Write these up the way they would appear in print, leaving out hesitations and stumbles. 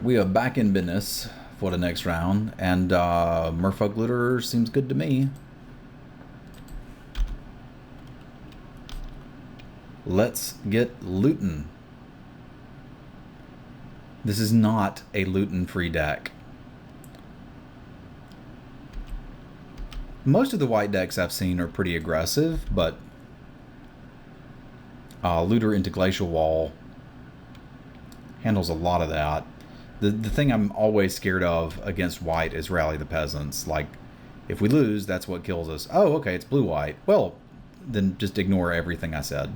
Alright, we are back in business for the next round, and Merfolk Looter seems good to me. Let's get lootin'. This is not a lootin' free deck. Most of the white decks I've seen are pretty aggressive, but Looter into Glacial Wall handles a lot of that. The thing I'm always scared of against white is Rally the Peasants. Like, if we lose, that's what kills us. Oh, okay, it's blue-white. Well, then just ignore everything I said.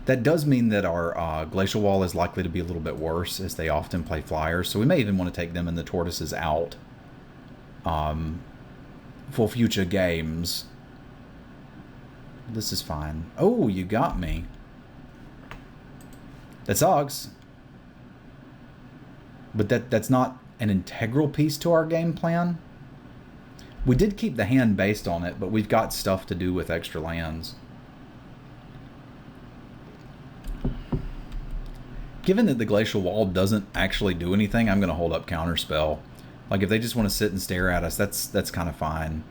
That does mean that our Glacial Wall is likely to be a little bit worse, as they often play flyers. So we may even want to take them and the Tortoises out for future games. This is fine. Oh, you got me. That sucks. But that's not an integral piece to our game plan. We did keep the hand based on it, but we've got stuff to do with extra lands. Given that the Glacial Wall doesn't actually do anything, I'm going to hold up Counterspell. Like, if they just want to sit and stare at us, that's kind of fine.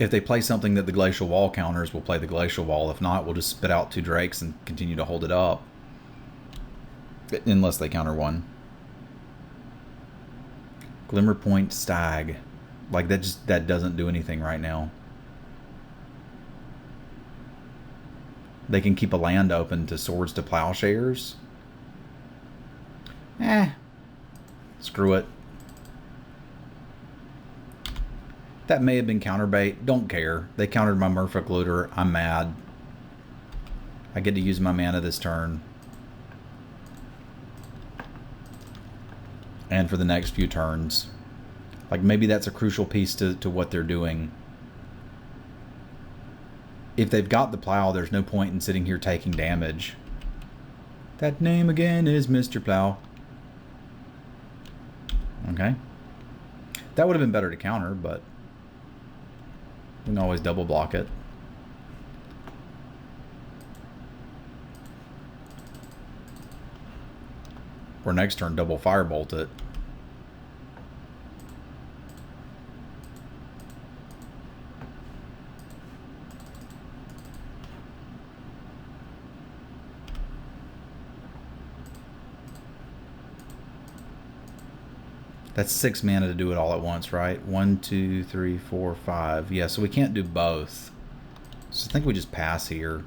If they play something that the Glacial Wall counters, we'll play the Glacial Wall. If not, we'll just spit out 2 Drakes and continue to hold it up. Unless they counter one. Glimmerpoint Stag. Like, that doesn't do anything right now. They can keep a land open to Swords to Plowshares. Screw it. That may have been counterbait. Don't care. They countered my Merfolk Looter. I'm mad. I get to use my mana this turn. And for the next few turns. Like, maybe that's a crucial piece to what they're doing. If they've got the plow, there's no point in sitting here taking damage. That name again is Mr. Plow. Okay. That would have been better to counter, but we can always double block it. Or next turn, double firebolt it. That's 6 mana to do it all at once, right? 1, 2, 3, 4, 5. Yeah, so we can't do both. So I think we just pass here.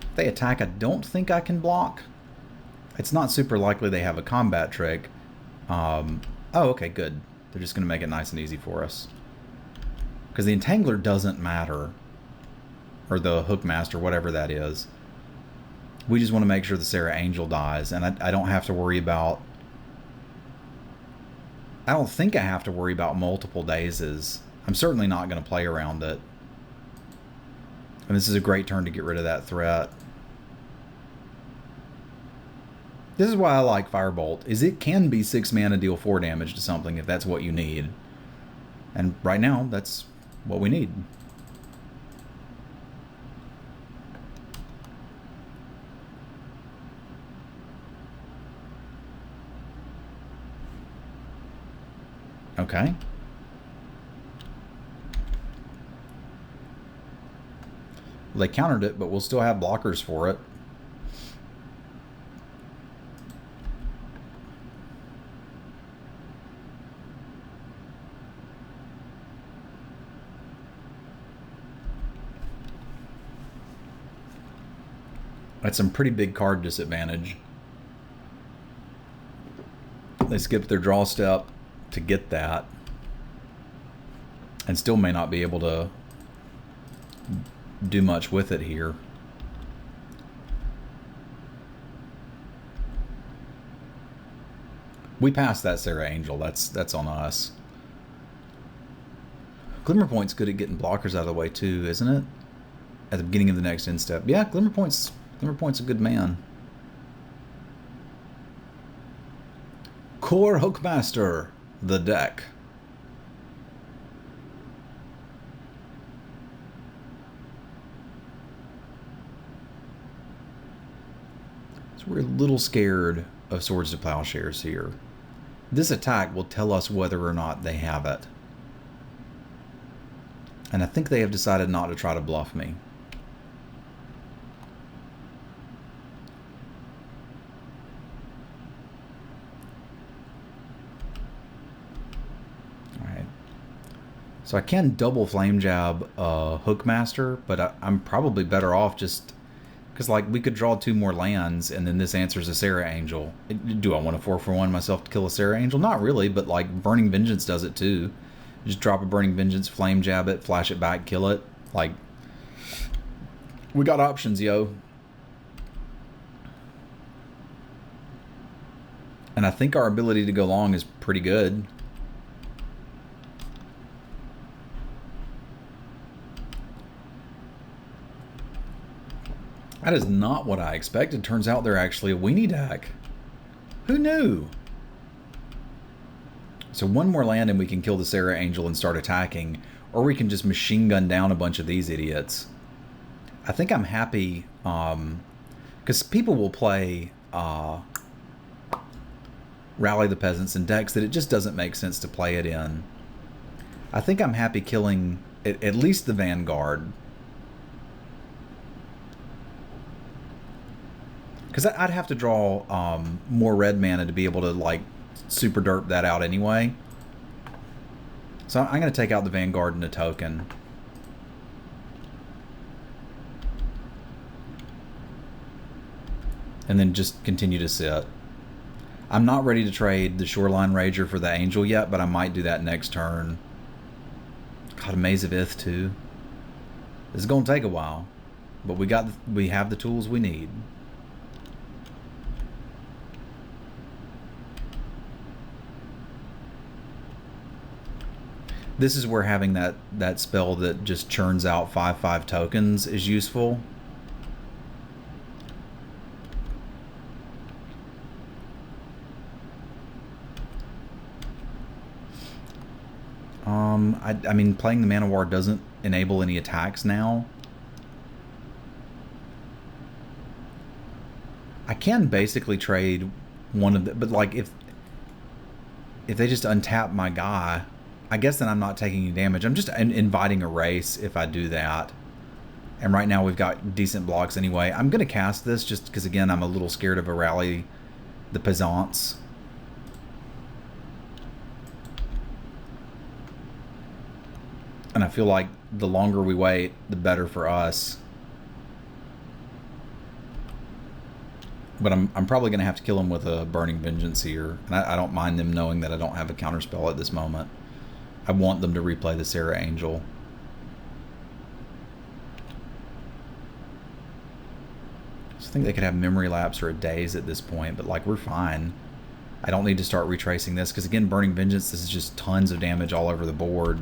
If they attack, I don't think I can block. It's not super likely they have a combat trick. Oh, okay, good. They're just going to make it nice and easy for us. Because the Entangler doesn't matter. Or the Hookmaster, whatever that is. We just want to make sure the Sarah Angel dies, and I don't have to worry about... I don't think I have to worry about multiple dazes. I'm certainly not going to play around it. And this is a great turn to get rid of that threat. This is why I like Firebolt, is it can be 6 mana, deal 4 damage to something if that's what you need. And right now, that's what we need. Okay. Well, they countered it, but we'll still have blockers for it. That's some pretty big card disadvantage. They skipped their draw step to get that, and still may not be able to do much with it here. We passed that Sarah Angel. That's on us. Glimmerpoint's good at getting blockers out of the way too, isn't it? At the beginning of the next end step. Yeah, Glimmerpoint's a good man. Core Hookmaster, the deck. So we're a little scared of Swords to Plowshares here. This attack will tell us whether or not they have it. And I think they have decided not to try to bluff me. Alright. So I can double Flame Jab Hookmaster, but I'm probably better off just... Because, like, we could draw 2 more lands, and then this answers a Serra Angel. Do I want to 4-for-1 myself to kill a Serra Angel? Not really, but, like, Burning Vengeance does it, too. Just drop a Burning Vengeance, Flame Jab it, flash it back, kill it. Like, we got options, yo. And I think our ability to go long is pretty good. That is not what I expected. Turns out they're actually a weenie deck. Who knew? So 1 more land and we can kill the Serra Angel and start attacking. Or we can just machine gun down a bunch of these idiots. I think I'm happy, because people will play Rally the Peasants in decks that it just doesn't make sense to play it in. I think I'm happy killing at least the Vanguard. Because I'd have to draw more red mana to be able to, like, super derp that out anyway. So I'm going to take out the Vanguard and a token. And then just continue to sit. I'm not ready to trade the Shoreline Rager for the Angel yet, but I might do that next turn. God, a Maze of Ith too. This is going to take a while, but we have the tools we need. This is where having that spell that just churns out 5/5 tokens is useful. I mean, playing the Mana Ward doesn't enable any attacks now. I can basically trade one of the, but like if they just untap my guy, I guess then I'm not taking any damage. I'm just inviting a race if I do that. And right now we've got decent blocks anyway. I'm going to cast this just because, again, I'm a little scared of a Rally the Peasants. And I feel like the longer we wait, the better for us. But I'm probably going to have to kill him with a Burning Vengeance here. And I don't mind them knowing that I don't have a counterspell at this moment. I want them to replay the Serra Angel. So I think they could have Memory Lapse or a Daze at this point, but like we're fine. I don't need to start retracing this because, again, Burning Vengeance, this is just tons of damage all over the board.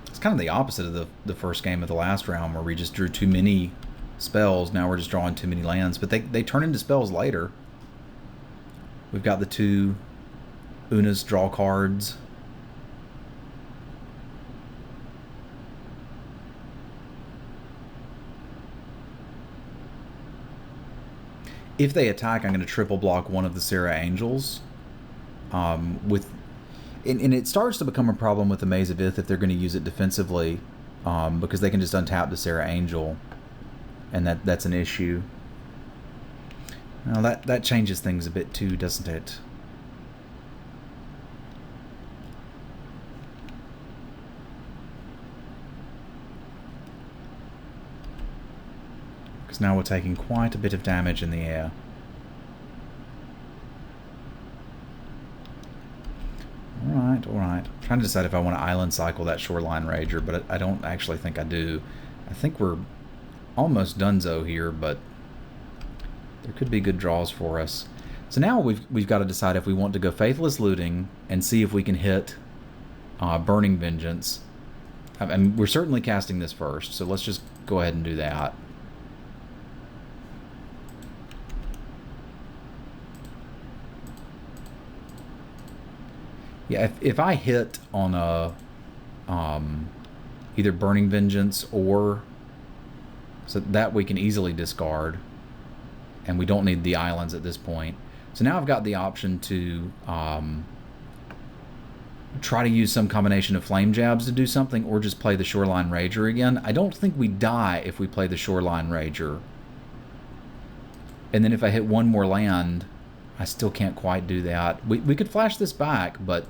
It's kind of the opposite of the first game of the last round where we just drew too many spells. Now we're just drawing too many lands, but they turn into spells later. We've got the 2 Una's draw cards. If they attack, I'm going to triple block one of the Serra Angels. And it starts to become a problem with the Maze of Ith if they're going to use it defensively, because they can just untap the Serra Angel, and that's an issue. Now that changes things a bit too, doesn't it? Because now we're taking quite a bit of damage in the air. Alright. I'm trying to decide if I want to Island Cycle that Shoreline Rager, but I don't actually think I do. I think we're almost donezo here, but there could be good draws for us. So now we've got to decide if we want to go Faithless Looting and see if we can hit Burning Vengeance. And we're certainly casting this first, so let's just go ahead and do that. Yeah, if I hit on a either Burning Vengeance or... So that we can easily discard. and we don't need the islands at this point. So now I've got the option to try to use some combination of flame jabs to do something, or just play the Shoreline Rager again. I don't think we die if we play the Shoreline Rager. And then if I hit one more land, I still can't quite do that. We could flash this back, but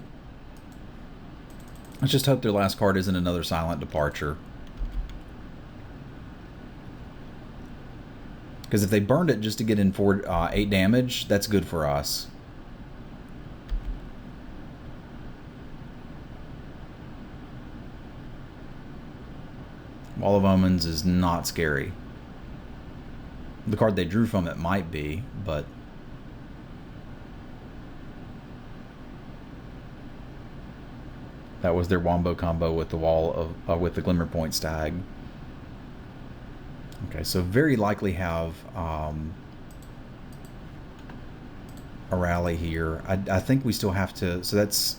let's just hope their last card isn't another Silent Departure. Because if they burned it just to get in 8 damage, that's good for us. Wall of Omens is not scary. The card they drew from it might be, but that was their wombo combo with the wall of with the Glimmerpoint Stag. Okay, so very likely have a rally here. I think we still have to. So that's.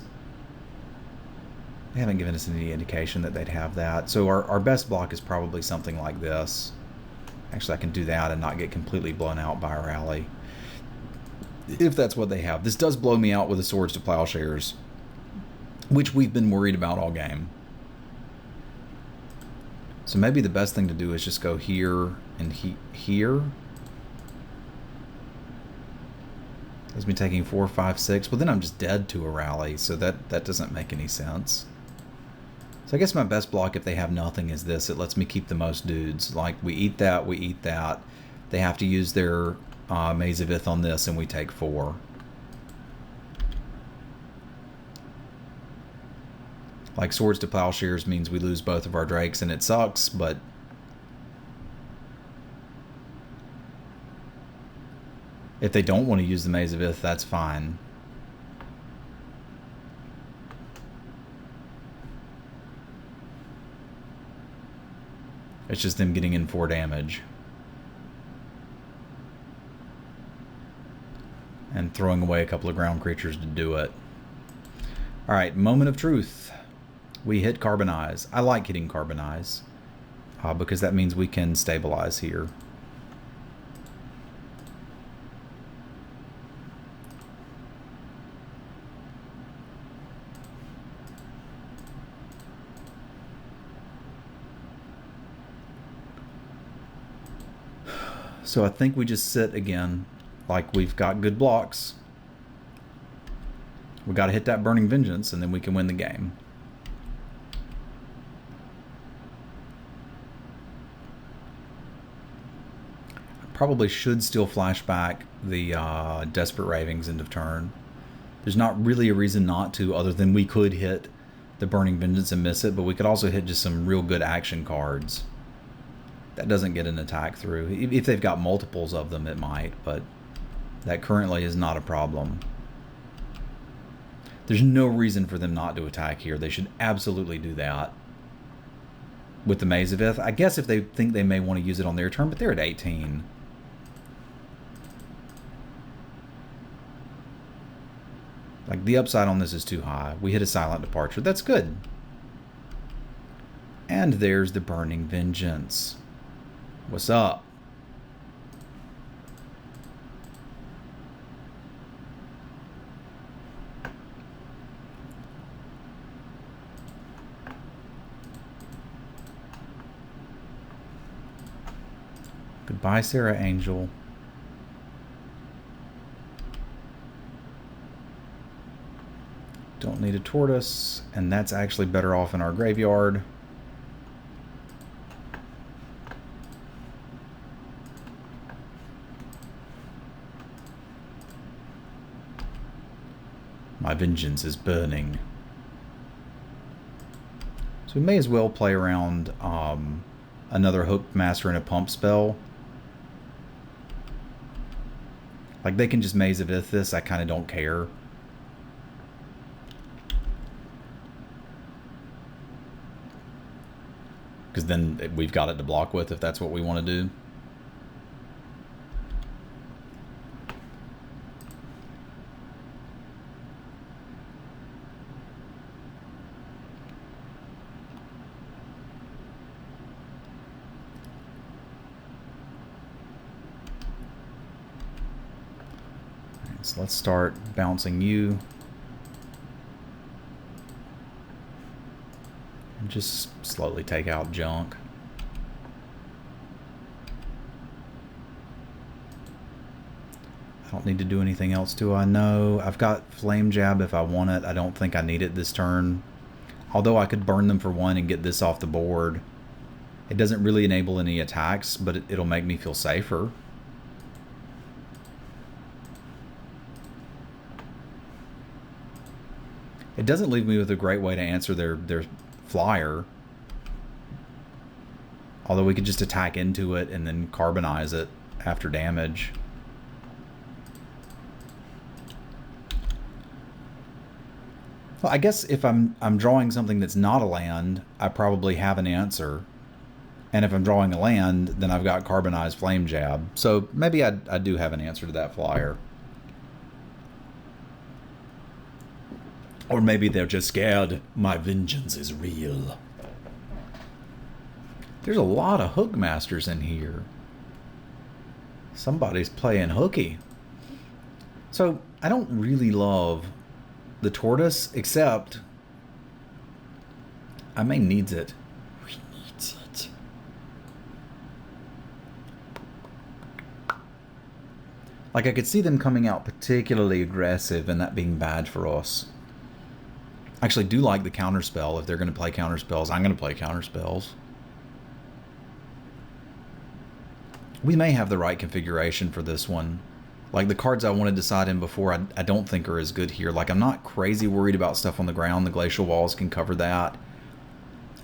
They haven't given us any indication that they'd have that. So our best block is probably something like this. Actually, I can do that and not get completely blown out by a rally. If that's what they have. This does blow me out with the Swords to Plowshares, which we've been worried about all game. So maybe the best thing to do is just go here and here. That's me taking 4, 5, 6. Well, then I'm just dead to a rally, so that doesn't make any sense. So I guess my best block, if they have nothing, is this. It lets me keep the most dudes. Like, we eat that, we eat that. They have to use their Maze of Ith on this, and we take 4. Like, Swords to Plowshares means we lose both of our Drakes, and it sucks, but if they don't want to use the Maze of Ith, that's fine. It's just them getting in 4 damage. And throwing away a couple of ground creatures to do it. Alright, Moment of Truth. We hit Carbonize. I like hitting Carbonize. Because that means we can stabilize here. So I think we just sit again, like we've got good blocks. We got to hit that Burning Vengeance, and then we can win the game. I probably should still flash back the Desperate Ravings end of turn. There's not really a reason not to, other than we could hit the Burning Vengeance and miss it, but we could also hit just some real good action cards. That doesn't get an attack through. If they've got multiples of them, it might, but that currently is not a problem. There's no reason for them not to attack here. They should absolutely do that. With the Maze of Ith, I guess if they think they may want to use it on their turn, but they're at 18. Like, the upside on this is too high. We hit a Silent Departure. That's good. And there's the Burning Vengeance. What's up? Goodbye, Sarah Angel. Don't need a tortoise, and that's actually better off in our graveyard. My vengeance is burning. So we may as well play around another Hook Master and a Pump spell. Like, they can just Maze of Ith this, I kind of don't care. Because then we've got it to block with if that's what we want to do. So let's start bouncing you. And just slowly take out junk. I don't need to do anything else, do I? No. I've got Flame Jab if I want it. I don't think I need it this turn. Although I could burn them for one and get this off the board. It doesn't really enable any attacks, but it'll make me feel safer. It doesn't leave me with a great way to answer their flyer. Although we could just attack into it and then carbonize it after damage. Well, I guess if I'm drawing something that's not a land, I probably have an answer. And if I'm drawing a land, then I've got Carbonized Flame Jab. So maybe I do have an answer to that flyer. Or maybe they're just scared my vengeance is real. There's a lot of Hookmasters in here. Somebody's playing hooky. So I don't really love the tortoise, except I may needs it. We needs it. Like I could see them coming out particularly aggressive and that being bad for us. I actually do like the counterspell. If they're going to play counterspells, I'm going to play counterspells. We may have the right configuration for this one. Like the cards I wanted to side in before, I don't think are as good here. Like I'm not crazy worried about stuff on the ground. The glacial walls can cover that.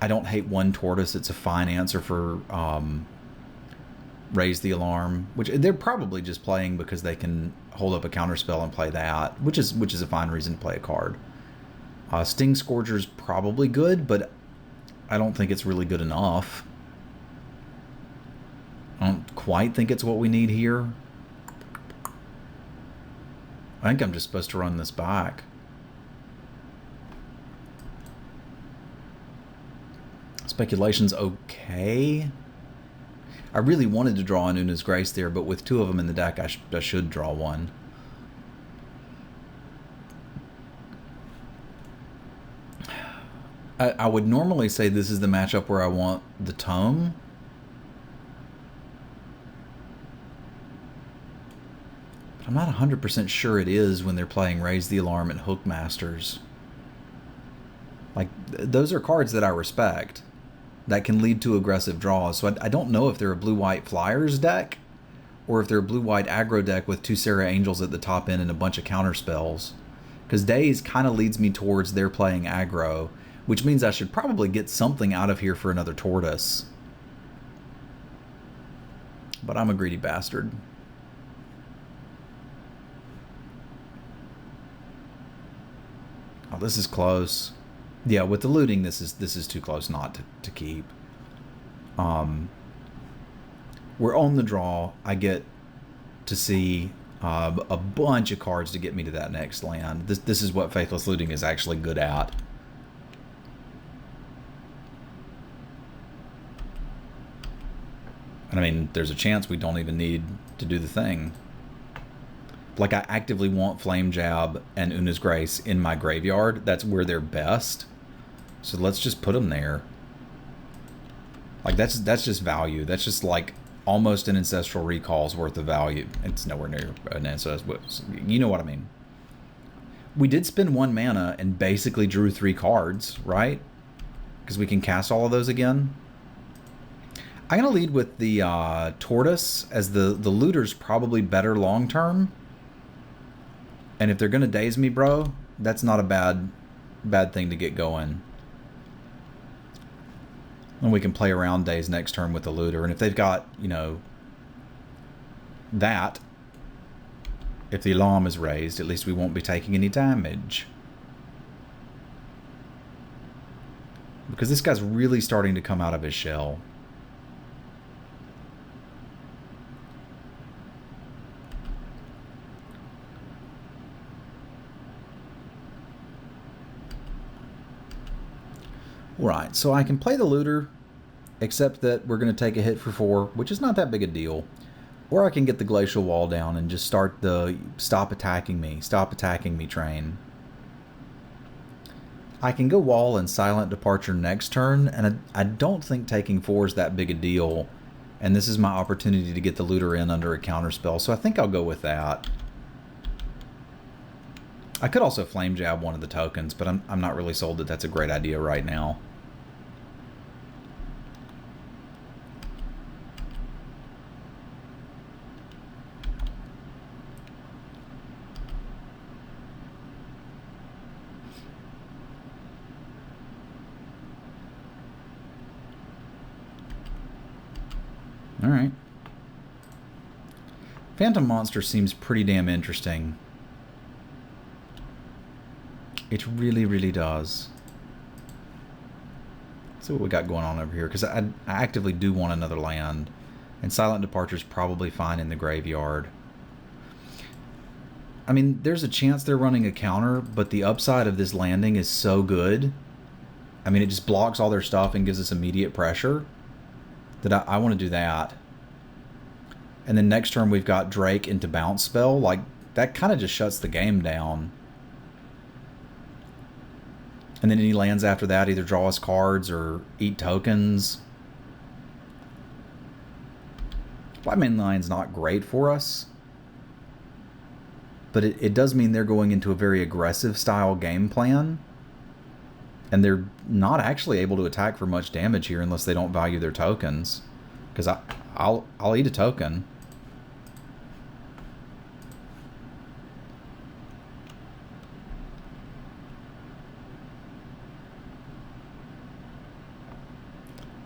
I don't hate one tortoise. It's a fine answer for Raise the Alarm, which they're probably just playing because they can hold up a counterspell and play that, which is a fine reason to play a card. Sting Scourger's probably good, but I don't think it's really good enough. I don't quite think it's what we need here. I think I'm just supposed to run this back. Speculation's okay. I really wanted to draw an Una's Grace there, but with two of them in the deck, I should draw one. I would normally say this is the matchup where I want the Tome. But I'm not 100% sure it is when they're playing Raise the Alarm and Hookmasters. Like, those are cards that I respect that can lead to aggressive draws. So I don't know if they're a blue-white Flyers deck or if they're a blue-white aggro deck with two Sarah Angels at the top end and a bunch of counter spells. Because Days kind of leads me towards they're playing aggro, which means I should probably get something out of here for another tortoise. But I'm a greedy bastard. Oh, this is close. Yeah, with the looting, this is too close not to keep. We're on the draw. I get to see a bunch of cards to get me to that next land. This is what Faithless Looting is actually good at. And I mean, there's a chance we don't even need to do the thing. Like, I actively want Flame Jab and Una's Grace in my graveyard. That's where they're best. So let's just put them there. Like, that's just value. That's just like almost an Ancestral Recall's worth of value. It's nowhere near an Ancestral. You know what I mean. We did spend 1 mana and basically drew 3 cards, right? Because we can cast all of those again. I'm going to lead with the Tortoise, as the Looter's probably better long term. And if they're going to daze me, bro, that's not a bad thing to get going. And we can play around days next turn with the Looter. And if they've got, you know, that, if the alarm is raised, at least we won't be taking any damage. Because this guy's really starting to come out of his shell. Right, so I can play the Looter, except that we're going to take a hit for 4, which is not that big a deal. Or I can get the glacial wall down and just start the stop attacking me train. I can go wall and silent departure next turn, and I don't think taking 4 is that big a deal. And this is my opportunity to get the looter in under a counterspell, so I think I'll go with that. I could also flame jab one of the tokens, but I'm not really sold that that's a great idea right now. Alright. Phantom Monster seems pretty damn interesting. It really, really does. Let's see what we got going on over here, because I actively do want another land. And Silent Departure is probably fine in the graveyard. I mean, there's a chance they're running a counter, but the upside of this landing is so good. I mean, it just blocks all their stuff and gives us immediate pressure. That I want to do that. And then next turn we've got Drake into bounce spell. Like, that kind of just shuts the game down. And then any lands after that either draw us cards or eat tokens. White main line's not great for us. But it does mean they're going into a very aggressive style game plan. And they're not actually able to attack for much damage here unless they don't value their tokens. Because I'll eat a token.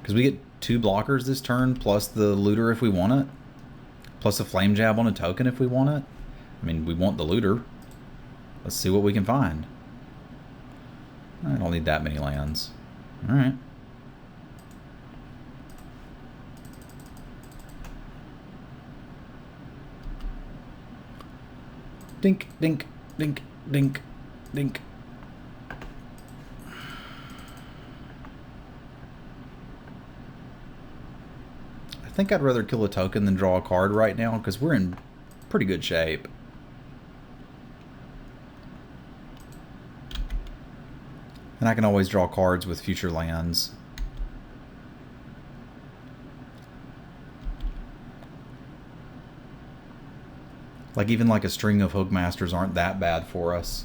Because we get 2 blockers this turn, plus the looter if we want it. Plus a flame jab on a token if we want it. I mean, we want the looter. Let's see what we can find. I don't need that many lands. Alright. Dink, dink, dink, dink, dink. I think I'd rather kill a token than draw a card right now, because we're in pretty good shape. And I can always draw cards with future lands. Like, even like a string of Hookmasters aren't that bad for us.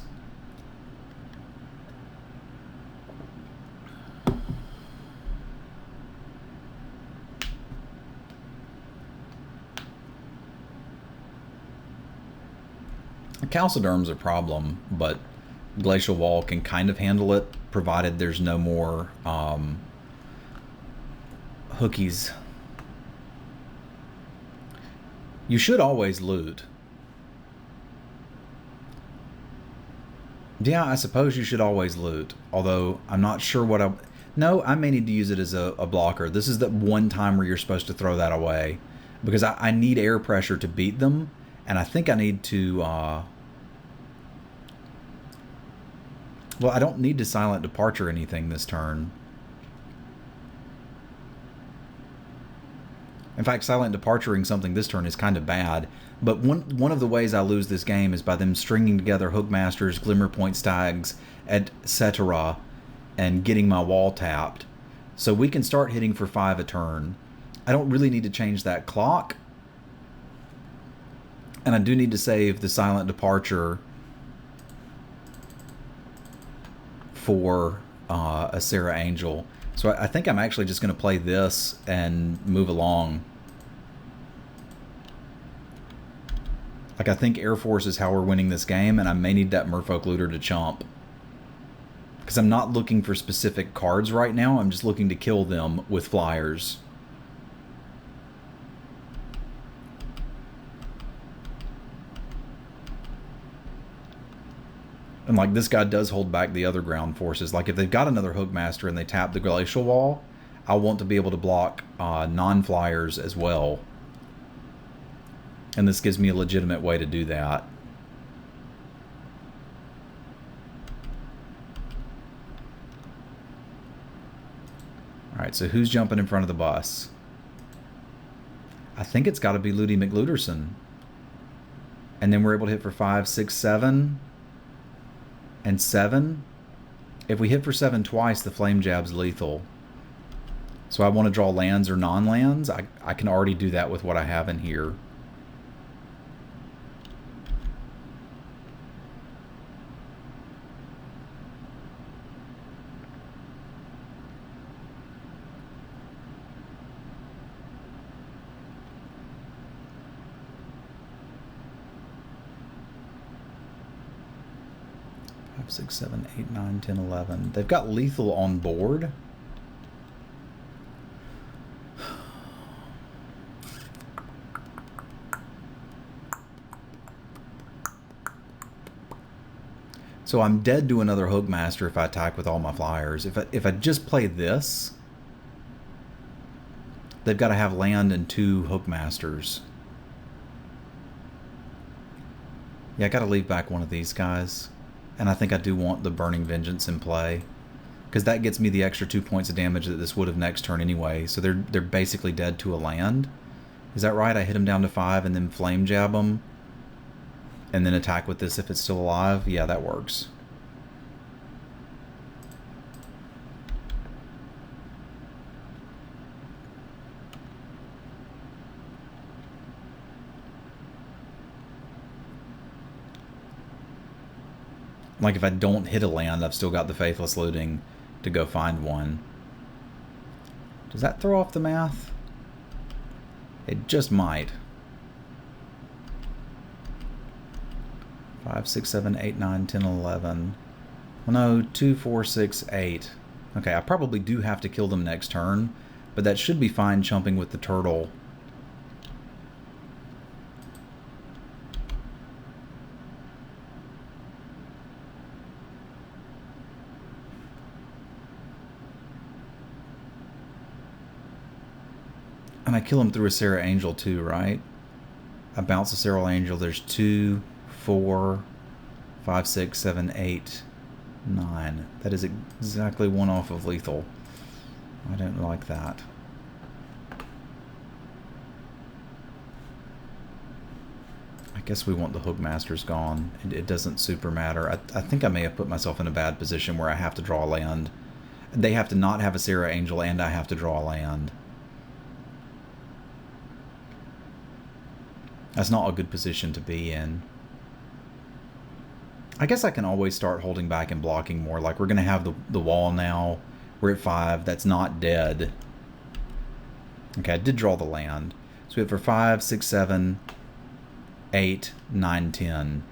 Calciderm's a problem, but Glacial Wall can kind of handle it, provided there's no more hookies. You should always loot. Yeah, I suppose you should always loot. Although, I'm not sure what I... No, I may need to use it as a blocker. This is the one time where you're supposed to throw that away. Because I need air pressure to beat them. And I think I need to... Well, I don't need to Silent Departure anything this turn. In fact, Silent Departuring something this turn is kind of bad. But one of the ways I lose this game is by them stringing together Hookmasters, Glimmerpoint Stags, etc. and getting my wall tapped. So we can start hitting for 5 a turn. I don't really need to change that clock. And I do need to save the Silent Departure for a Sarah Angel. So I think I'm actually just going to play this and move along. Like, I think Air Force is how we're winning this game, and I may need that Merfolk Looter to chump. Because I'm not looking for specific cards right now, I'm just looking to kill them with flyers. And, like, this guy does hold back the other ground forces. Like, if they've got another Hookmaster and they tap the Glacial Wall, I want to be able to block non-flyers as well. And this gives me a legitimate way to do that. Alright, so who's jumping in front of the bus? I think it's got to be Ludi McLuderson. And then we're able to hit for 5, 6, 7, and 7. If we hit for 7 twice, the flame jab's lethal. So I want to draw lands or non-lands. I can already do that with what I have in here. Five, 6, 7, 8, 9, 10, 11. They've got lethal on board. So I'm dead to another Hookmaster if I attack with all my flyers. If I just play this, they've got to have land and 2 Hookmasters. Yeah, I got to leave back one of these guys. And I think I do want the Burning Vengeance in play, because that gets me the extra 2 points of damage that this would have next turn anyway. So they're basically dead to a land. Is that right? I hit them down to 5 and then Flame Jab them. And then attack with this if it's still alive? Yeah, that works. Like if I don't hit a land, I've still got the Faithless Looting to go find one. Does that throw off the math? It just might. 5, 6, 7, 8, 9, 10, 11. Well, no, 2, 4, 6, 8. Okay, I probably do have to kill them next turn, but that should be fine chumping with the turtle. And I kill him through a Sarah Angel too, right? I bounce a Sarah Angel. There's 2, 4, 5, 6, 7, 8, 9. That is exactly 1 off of lethal. I don't like that. I guess we want the Hookmasters gone. It doesn't super matter. I think I may have put myself in a bad position where I have to draw a land. They have to not have a Sarah Angel and I have to draw a land. That's not a good position to be in. I guess I can always start holding back and blocking more. Like we're going to have the wall now. We're at 5. That's not dead. Okay, I did draw the land. So we have for 5, 6, 7, 8, 9, 10.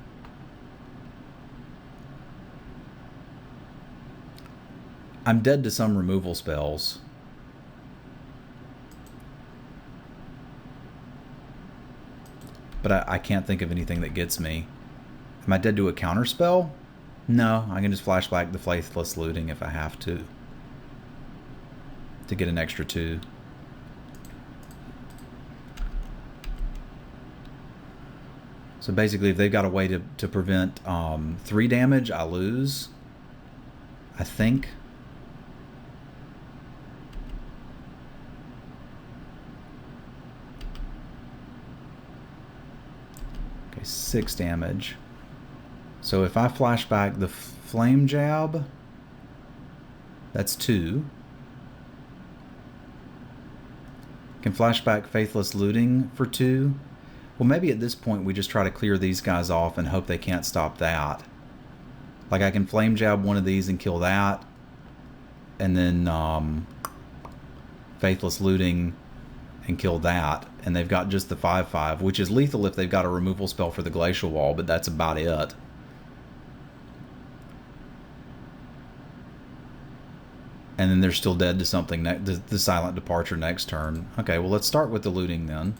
I'm dead to some removal spells. But I can't think of anything that gets me. Am I dead to a counter spell? No, I can just flashback the Faithless Looting if I have to get an extra 2. So basically, if they've got a way to prevent 3 damage, I lose. I think. Okay, 6 damage. So if I flash back the Flame Jab, that's 2. Can flash back Faithless Looting for 2. Well, maybe at this point we just try to clear these guys off and hope they can't stop that. Like I can Flame Jab one of these and kill that. And then Faithless Looting and kill that. And they've got just the 5/5, which is lethal if they've got a removal spell for the Glacial Wall, but that's about it. And then they're still dead to something, the Silent Departure next turn. Okay, well let's start with the looting then.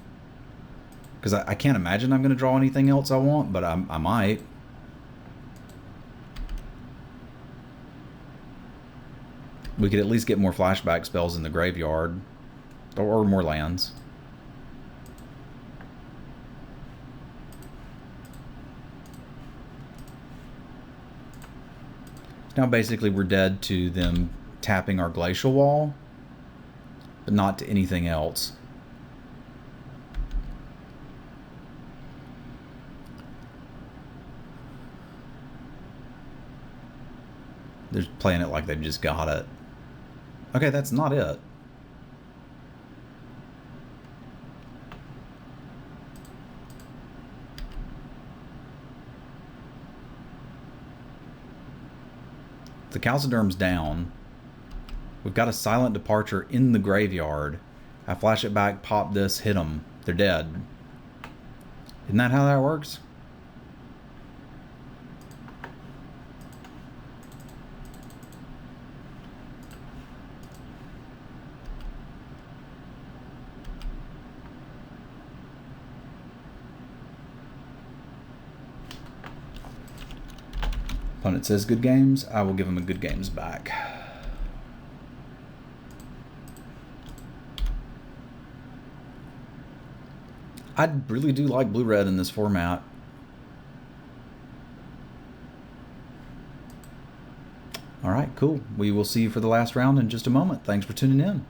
Because I can't imagine I'm going to draw anything else I want, but I might. We could at least get more flashback spells in the graveyard. Or more lands. Now basically we're dead to them tapping our Glacial Wall, but not to anything else. They're playing it like they've just got it. Okay, that's not it. The Calciderm's down. We've got a silent departure in the graveyard. I flash it back, pop this, hit them. They're dead. Isn't that how that works? Opponent says good games. I will give him a good games back. I really do like blue-red in this format. All right, cool. We will see you for the last round in just a moment. Thanks for tuning in.